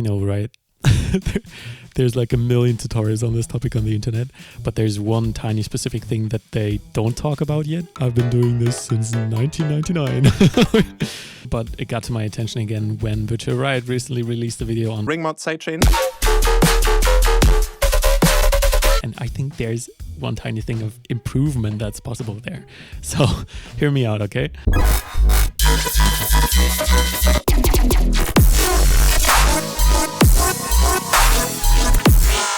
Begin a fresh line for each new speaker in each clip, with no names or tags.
I know, right? There's like a million tutorials on this topic on the internet, but there's one tiny specific thing that they don't talk about yet. I've been doing this since 1999. But it got to my attention again when Virtual Riot recently released a video on
Ringmod Sidechain.
And I think there's one tiny thing of improvement that's possible there. So hear me out, okay?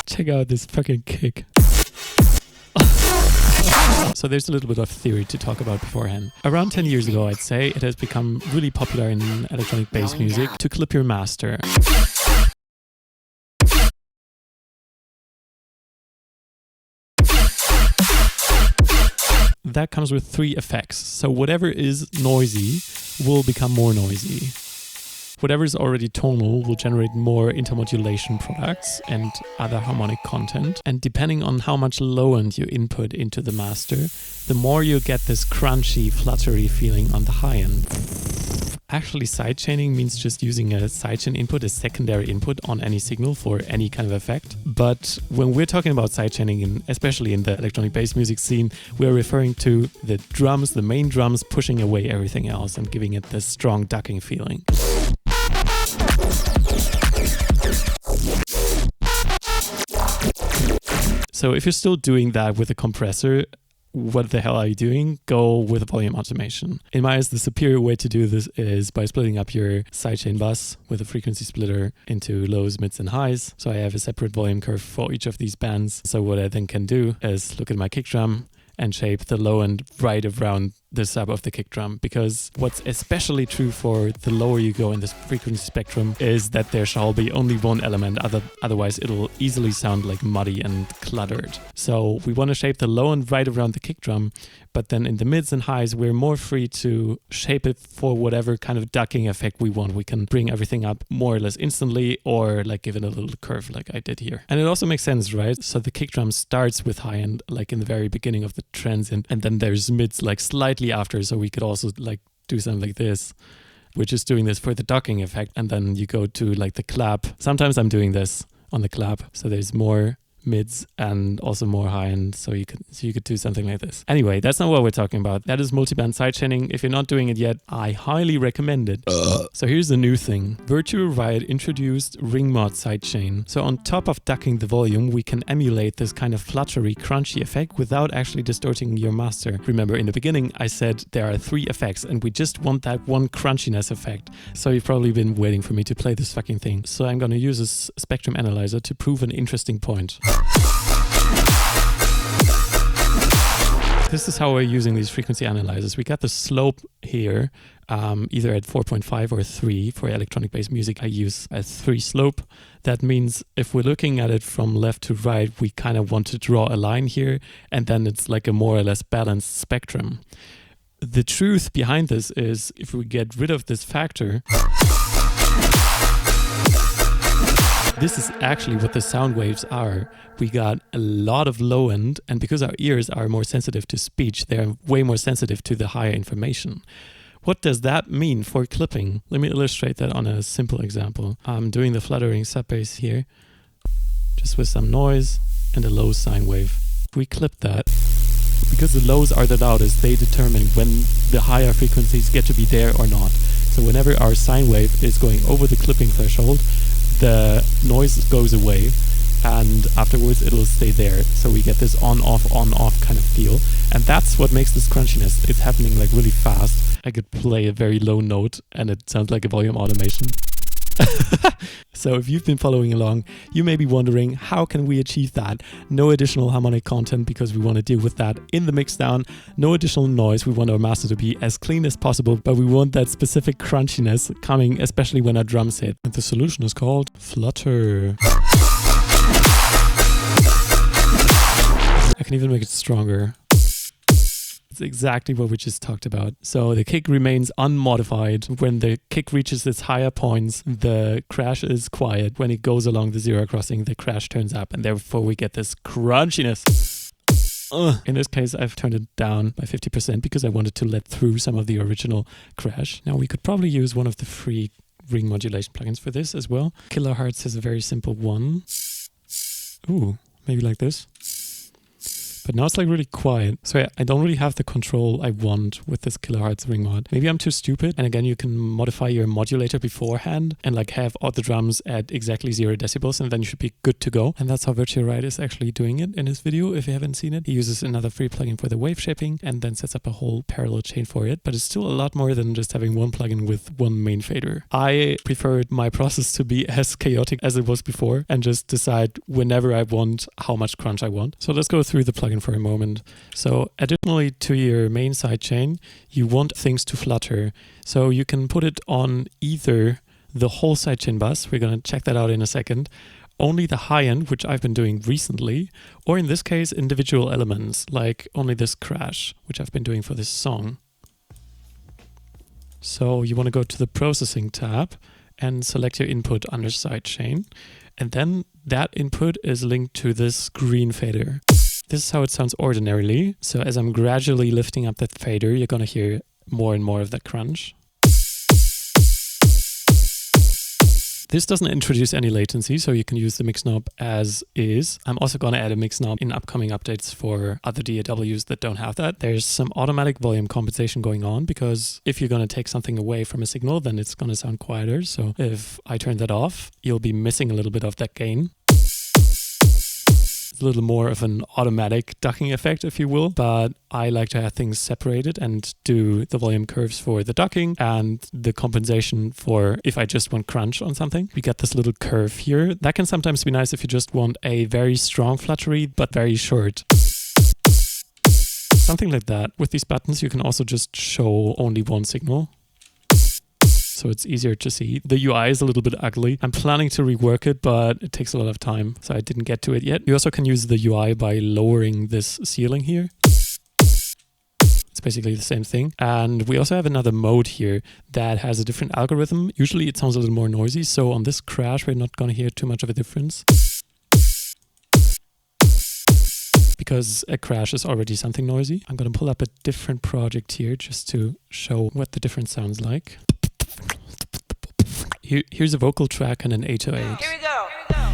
Check out this fucking kick. So there's a little bit of theory to talk about beforehand. Around 10 years ago, I'd say, it has become really popular in electronic bass music to clip your master. That comes with 3 effects. So whatever is noisy will become more noisy. Whatever is already tonal will generate more intermodulation products and other harmonic content. And depending on how much low end you input into the master, the more you get this crunchy, fluttery feeling on the high end. Actually, sidechaining means just using a sidechain input, a secondary input on any signal for any kind of effect. But when we're talking about sidechaining, especially in the electronic bass music scene, we're referring to the drums, the main drums, pushing away everything else and giving it this strong ducking feeling. So if you're still doing that with a compressor, what the hell are you doing? Go with volume automation. In my eyes, the superior way to do this is by splitting up your sidechain bus with a frequency splitter into lows, mids, and highs. So I have a separate volume curve for each of these bands. So what I then can do is look at my kick drum and shape the low end right around the sub of the kick drum, because what's especially true for the lower you go in this frequency spectrum is that there shall be only one element, otherwise it'll easily sound like muddy and cluttered. So we want to shape the low end right around the kick drum, but then in the mids and highs we're more free to shape it for whatever kind of ducking effect we want. We can bring everything up more or less instantly, or like give it a little curve like I did here. And it also makes sense, right? So the kick drum starts with high end like in the very beginning of the transient, and then there's mids like slightly after, so we could also like do something like this, which is doing this for the ducking effect, and then you go to like the clap. Sometimes I'm doing this on the clap, so there's more mids and also more high end, so you could do something like this. Anyway, that's not what we're talking about. That is multiband sidechaining. If you're not doing it yet, I highly recommend it. So here's the new thing. Virtual Riot introduced Ringmod Sidechain. So on top of ducking the volume, we can emulate this kind of fluttery, crunchy effect without actually distorting your master. Remember, in the beginning, I said there are 3 effects, and we just want that one crunchiness effect. So you've probably been waiting for me to play this fucking thing. So I'm gonna use this spectrum analyzer to prove an interesting point. This is how we're using these frequency analyzers. We got the slope here, either at 4.5 or 3. For electronic bass music, I use a 3 slope. That means if we're looking at it from left to right, we kind of want to draw a line here, and then it's like a more or less balanced spectrum. The truth behind this is, if we get rid of this factor, this is actually what the sound waves are. We got a lot of low end, and because our ears are more sensitive to speech, they're way more sensitive to the higher information. What does that mean for clipping? Let me illustrate that on a simple example. I'm doing the fluttering sub bass here, just with some noise and a low sine wave. We clip that. Because the lows are the loudest, they determine when the higher frequencies get to be there or not. So whenever our sine wave is going over the clipping threshold, the noise goes away, and afterwards it'll stay there. So we get this on-off kind of feel. And that's what makes this crunchiness. It's happening like really fast. I could play a very low note and it sounds like a volume automation. So if you've been following along, you may be wondering, how can we achieve that? No additional harmonic content, because we want to deal with that in the mixdown. No additional noise. We want our master to be as clean as possible, but we want that specific crunchiness coming, especially when our drums hit. And the solution is called Flutter. I can even make it stronger. It's exactly what we just talked about. So the kick remains unmodified. When the kick reaches its higher points, the crash is quiet. When it goes along the zero crossing, the crash turns up, and therefore we get this crunchiness. In this case, I've turned it down by 50% because I wanted to let through some of the original crash. Now we could probably use one of the free ring modulation plugins for this as well. Kilohertz has a very simple one. Ooh, maybe like this. But now it's like really quiet. So I don't really have the control I want with this kilohertz ring mod. Maybe I'm too stupid. And again, you can modify your modulator beforehand and like have all the drums at exactly 0 decibels, and then you should be good to go. And that's how Virtual Riot is actually doing it in his video. If you haven't seen it, he uses another free plugin for the wave shaping and then sets up a whole parallel chain for it. But it's still a lot more than just having one plugin with one main fader. I preferred my process to be as chaotic as it was before and just decide whenever I want how much crunch I want. So let's go through the plugin for a moment. So additionally to your main sidechain, you want things to flutter. So you can put it on either the whole sidechain bus, we're going to check that out in a second, only the high end, which I've been doing recently, or in this case, individual elements, like only this crash, which I've been doing for this song. So you want to go to the processing tab and select your input under sidechain. And then that input is linked to this green fader. This is how it sounds ordinarily. So as I'm gradually lifting up that fader, you're going to hear more and more of that crunch. This doesn't introduce any latency, so you can use the mix knob as is. I'm also going to add a mix knob in upcoming updates for other DAWs that don't have that. There's some automatic volume compensation going on, because if you're going to take something away from a signal, then it's going to sound quieter. So if I turn that off, you'll be missing a little bit of that gain. A little more of an automatic ducking effect, if you will, but I like to have things separated and do the volume curves for the ducking and the compensation for if I just want crunch on something. We got this little curve here. That can sometimes be nice if you just want a very strong fluttery but very short. Something like that. With these buttons, you can also just show only one signal, so it's easier to see. The UI is a little bit ugly. I'm planning to rework it, but it takes a lot of time, so I didn't get to it yet. You also can use the UI by lowering this ceiling here. It's basically the same thing. And we also have another mode here that has a different algorithm. Usually it sounds a little more noisy, so on this crash, we're not going to hear too much of a difference, because a crash is already something noisy. I'm going to pull up a different project here just to show what the difference sounds like. Here's a vocal track and an 808.
Here we go.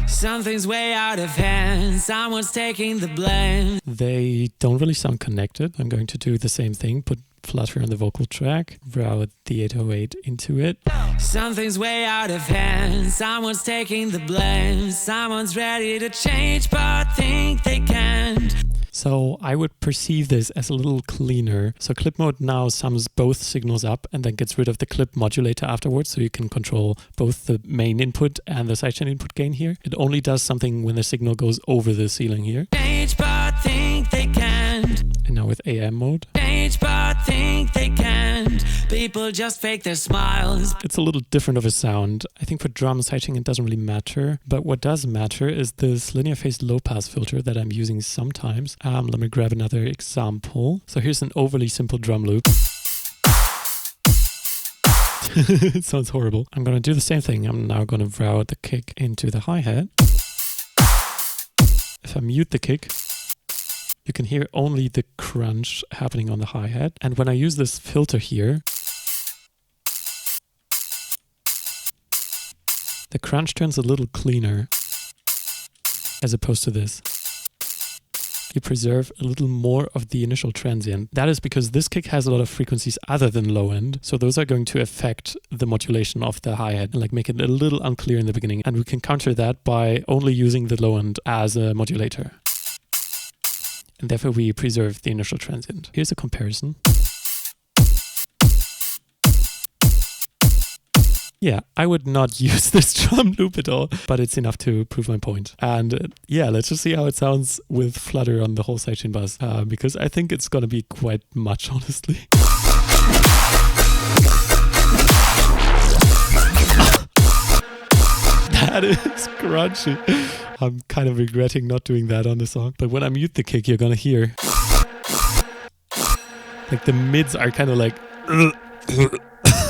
Something's way out of hand. Someone's taking the blame.
They don't really sound connected. I'm going to do the same thing. Put flutter on the vocal track, route the 808 into it.
Something's way out of hand. Someone's taking the blame. Someone's ready to change but think they can't.
So I would perceive this as a little cleaner. So clip mode now sums both signals up and then gets rid of the clip modulator afterwards, so you can control both the main input and the sidechain input gain here. It only does something when the signal goes over the ceiling here.
Change but think they can't.
And now with AM mode.
Change but think they can't. People just fake their smiles.
It's a little different of a sound. I think for drum sidechain it doesn't really matter, but what does matter is this linear phase low pass filter that I'm using sometimes. Let me grab another example. So here's an overly simple drum loop. It sounds horrible. I'm going to do the same thing. I'm now going to route the kick into the hi-hat. If I mute the kick, you can hear only the crunch happening on the hi-hat. And when I use this filter here, the crunch turns a little cleaner as opposed to this. You preserve a little more of the initial transient. That is because this kick has a lot of frequencies other than low end, so those are going to affect the modulation of the hi-hat and like make it a little unclear in the beginning. And we can counter that by only using the low end as a modulator. And therefore we preserve the initial transient. Here's a comparison. Yeah, I would not use this drum loop at all, but it's enough to prove my point. And yeah, let's just see how it sounds with flutter on the whole sidechain bus, because I think it's going to be quite much, honestly. That is crunchy. I'm kind of regretting not doing that on the song. But when I mute the kick, you're going to hear like the mids are kind of like...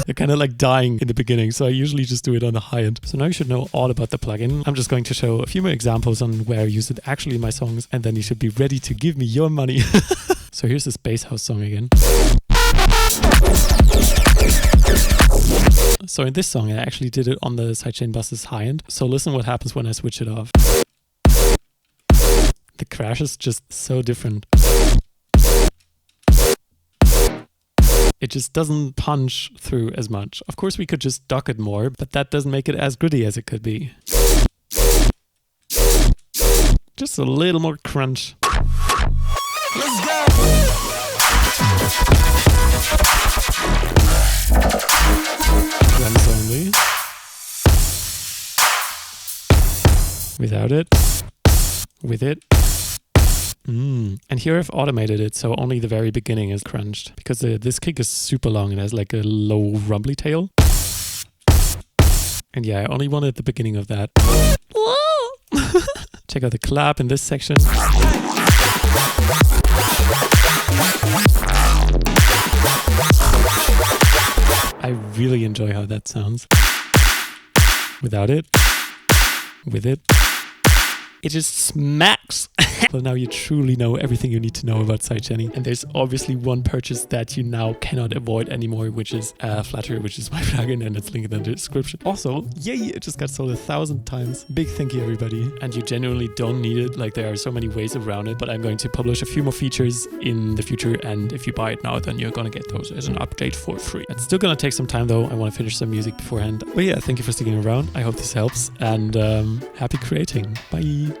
They're kind of like dying in the beginning, so I usually just do it on the high end. So now you should know all about the plugin. I'm just going to show a few more examples on where I use it actually in my songs, and then you should be ready to give me your money. So here's this bass house song again. So in this song, I actually did it on the sidechain bus's high end. So listen what happens when I switch it off. The crash is just so different. It just doesn't punch through as much. Of course, we could just dock it more, but that doesn't make it as gritty as it could be. Just a little more crunch.
Let's go.
Drums only. Without it. With it. And here I've automated it, so only the very beginning is crunched. Because this kick is super long, it has like a low rumbly tail. And yeah, I only wanted the beginning of that. Check out the clap in this section. I really enjoy how that sounds. Without it. With it. It just smacks. Well, now you truly know everything you need to know about sidechaining. And there's obviously one purchase that you now cannot avoid anymore, which is FLVTTER, which is my plugin, and it's linked in the description. Also, yay, it just got sold 1,000 times. Big thank you, everybody. And you genuinely don't need it. Like, there are so many ways around it, but I'm going to publish a few more features in the future. And if you buy it now, then you're going to get those as an update for free. It's still going to take some time, though. I want to finish some music beforehand. But yeah, thank you for sticking around. I hope this helps. And happy creating. Bye.